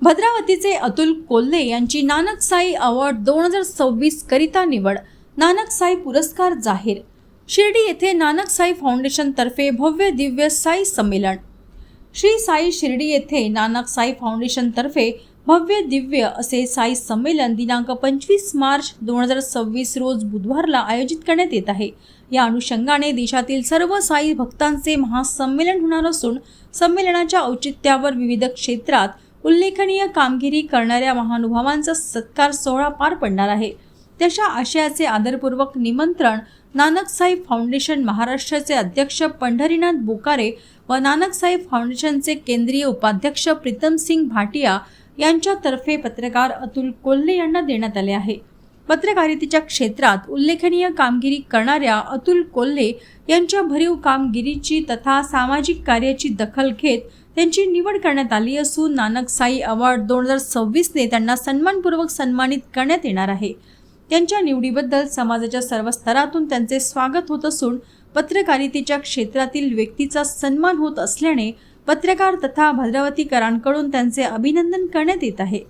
भद्रावतीचे अतुल कोल्हे यांची नानक साई अवॉर्ड 2026 करिता निवड. नानक साई पुरस्कार जाहीर. शिर्डी येथे नानक साई फाउंडेशन तर्फे भव्य दिव्य साई संमेलन. श्री साई शिर्डी येथे नानक साई फाउंडेशन तर्फे भव्य दिव्य असे साई संमेलन दिनांक 25 मार्च 2026 रोज बुधवारला आयोजित करण्यात येत आहे. या अनुषंगाने देशातील सर्व साई भक्तांचे महासंमेलन होणार असून संमेलनाच्या औचित्यावर विविध क्षेत्रात उल्लेखनीय कामगिरी करणाऱ्या महानुभावांचा सत्कार सोहळा पार पडणार आहे. तशा आशयाचे आदरपूर्वक निमंत्रण नानक साई फाउंडेशन महाराष्ट्राचे अध्यक्ष पंढरीनाथ बोकारे व नानक साई फाउंडेशनचे केंद्रीय उपाध्यक्ष प्रीतम सिंग भाटिया यांच्यातर्फे पत्रकार अतुल कोल्हे यांना देण्यात आले आहे. पत्रकारितेच्या क्षेत्रात उल्लेखनीय कामगिरी करणाऱ्या अतुल कोल्हे यांच्या भरीव कामगिरीची तथा सामाजिक कार्याची दखल घेत त्यांची निवड करण्यात आली असून नानक साई अवॉर्ड 2026 ने त्यांना सन्मानपूर्वक सन्मानित करण्यात येणार आहे. त्यांच्या निवडीबद्दल समाजाच्या सर्व स्तरातून त्यांचे स्वागत होत असून पत्रकारितेच्या क्षेत्रातील व्यक्तीचा सन्मान होत असल्याने पत्रकार तथा भद्रावतीकरांकडून त्यांचे अभिनंदन करण्यात येत आहे.